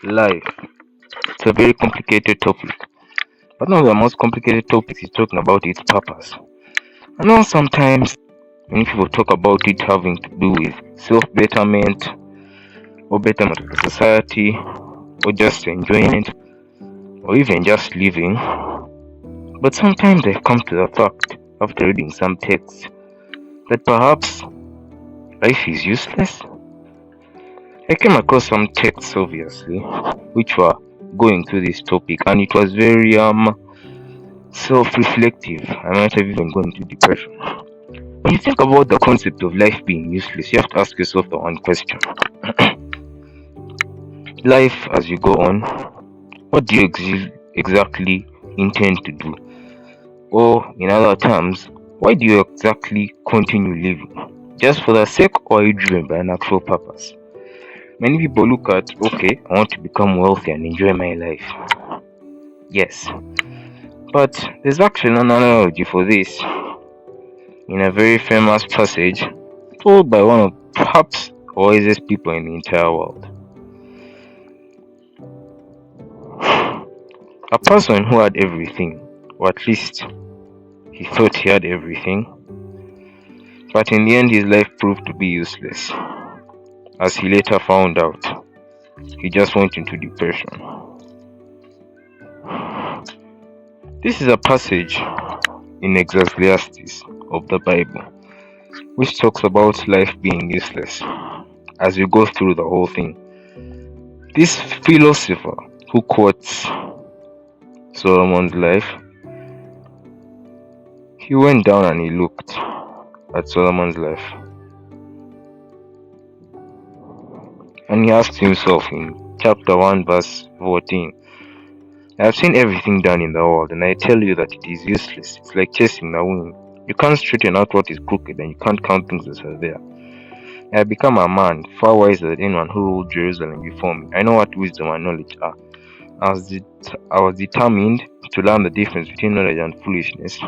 Life. It's a very complicated topic. But one of the most complicated topics is talking about its purpose. I know sometimes many people talk about it having to do with self-betterment or betterment of the society or just enjoyment or even just living. But sometimes I've come to the fact after reading some texts that perhaps life is useless. I came across some texts obviously which were going through this topic and it was very self-reflective. I might have even gone into depression. When you think about the concept of life being useless, you have to ask yourself the one question. Life as you go on, what do you exactly intend to do? Or, in other terms, why do you exactly continue living? Just for the sake, or are you driven by an actual purpose? Many people look at, okay, I want to become wealthy and enjoy my life. Yes, but there's actually an analogy for this in a very famous passage told by one of perhaps the wisest people in the entire world. A person who had everything, or at least he thought he had everything, but in the end his life proved to be useless. As he later found out, he just went into depression. This is a passage in Ecclesiastes of the Bible, which talks about life being useless. As you go through the whole thing, this philosopher who quotes Solomon's life, he went down and he looked at Solomon's life. And he asked himself in chapter 1 verse 14, I have seen everything done in the world and I tell you that it is useless. It's like chasing the wind. You can't straighten out what is crooked and you can't count things that are there. I have become a man far wiser than anyone who ruled Jerusalem before me. I know what wisdom and knowledge are. I was determined to learn the difference between knowledge and foolishness,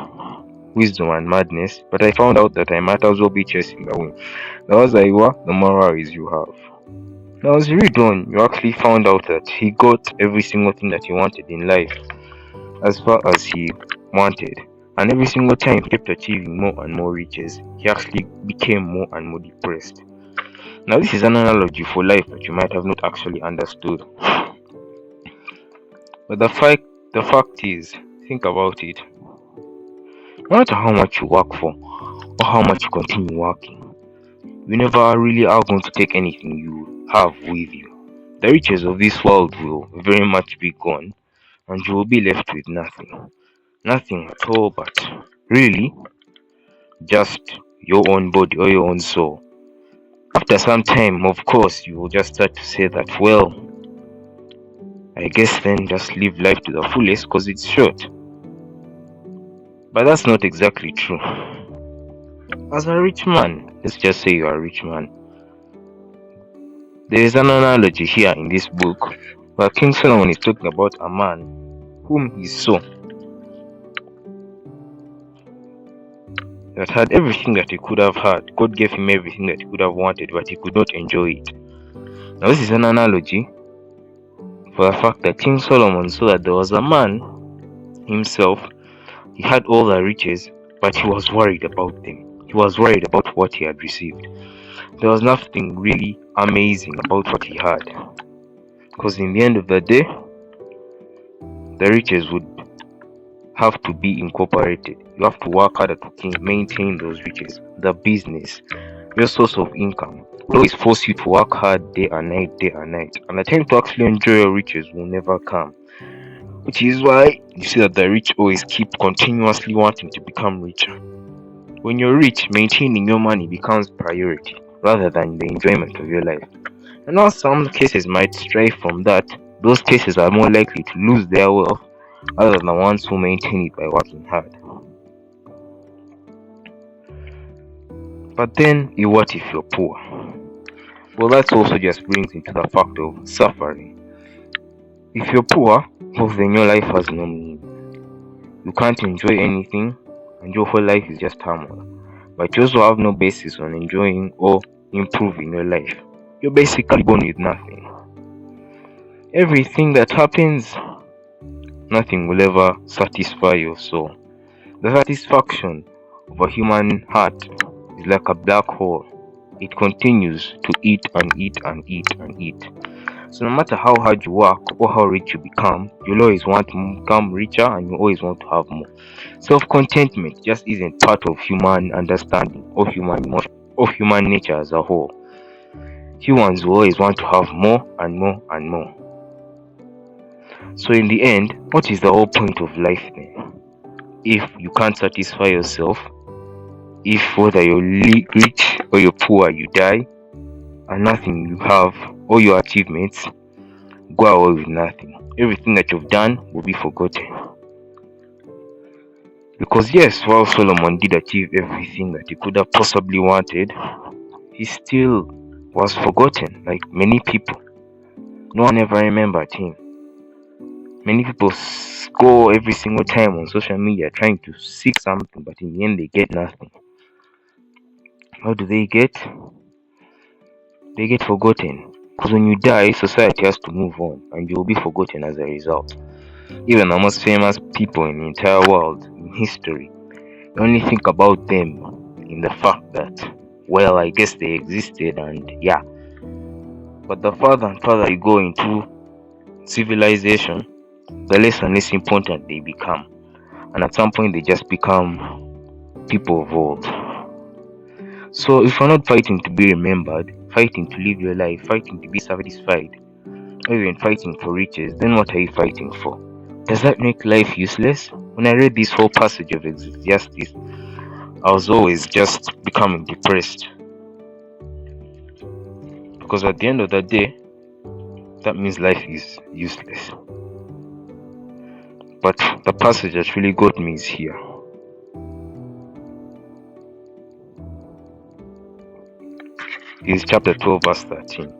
wisdom and madness, but I found out that I might as well be chasing the wind. The wiser you are, the more worries you have. Now as you read on, you actually found out that he got every single thing that he wanted in life as far as he wanted. And every single time he kept achieving more and more riches, he actually became more and more depressed. Now this is an analogy for life that you might have not actually understood. But the fact is, think about it. No matter how much you work for, or how much you continue working, you never really are going to take anything you have with you. The riches of this world will very much be gone, and you will be left with nothing. Nothing at all but really just your own body or your own soul. After some time, of course, you will just start to say that, well, I guess then just live life to the fullest because it's short. But that's not exactly true. As a rich man, let's just say you're a rich man, there is an analogy here in this book where King Solomon is talking about a man whom he saw that had everything that he could have had. God gave him everything that he could have wanted, but he could not enjoy it. Now this is an analogy for the fact that King Solomon saw that there was a man himself, he had all the riches, but he was worried about them. He was worried about what he had received. There was nothing really amazing about what he had. Because in the end of the day, the riches would have to be incorporated. You have to work harder to maintain those riches. The business, your source of income, will always force you to work hard day and night, day and night. And the time to actually enjoy your riches will never come. Which is why you see that the rich always keep continuously wanting to become richer. When you're rich, maintaining your money becomes priority rather than the enjoyment of your life. And while some cases might stray from that, those cases are more likely to lose their wealth other than the ones who maintain it by working hard. But then, what if you're poor? Well, that also just brings into the fact of suffering. If you're poor, well, then your life has no meaning. You can't enjoy anything, and your whole life is just turmoil. But you also have no basis on enjoying or improving your life. You're basically born with nothing. everything that happens, nothing will ever satisfy your soul. The satisfaction of a human heart is like a black hole. It continues to eat and eat and eat and eat. So no matter how hard you work or how rich you become, you'll always want to become richer and you always want to have more. Self-contentment just isn't part of human understanding or human emotion or human nature as a whole. Humans will always want to have more and more and more. So in the end, what is the whole point of life then? If you can't satisfy yourself, if whether you're rich or you're poor, you die, and nothing you have, all your achievements, go away with nothing. Everything that you've done will be forgotten. Because yes, while Solomon did achieve everything that he could have possibly wanted, he still was forgotten, like many people. No one ever remembered him. Many people go every single time on social media trying to seek something, but in the end they get nothing. How do they get? They get forgotten. Because when you die, society has to move on, and you will be forgotten as a result. Even the most famous people in the entire world, in history, you only think about them in the fact that, well, I guess they existed, and yeah. But the further and further you go into civilization, the less and less important they become. And at some point, they just become people of old. So if you're not fighting to be remembered, fighting to live your life, fighting to be satisfied, or even fighting for riches, then what are you fighting for? Does that make life useless? When I read this whole passage of Ecclesiastes, I was always just becoming depressed. Because at the end of the day, that means life is useless. But the passage that really got me is here. It's chapter 12, verse 13.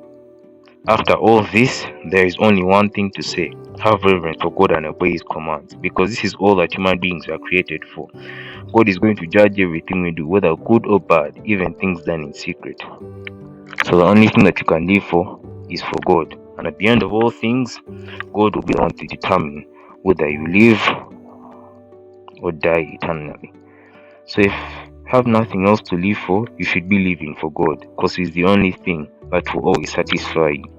After all this, there is only one thing to say. Have reverence for God and obey His commands, because this is all that human beings are created for. God is going to judge everything we do, whether good or bad, even things done in secret. So the only thing that you can live for is for God. And at the end of all things, God will be the one to determine whether you live or die eternally. So if you have nothing else to live for, you should be living for God, because He's the only thing that will always satisfy you.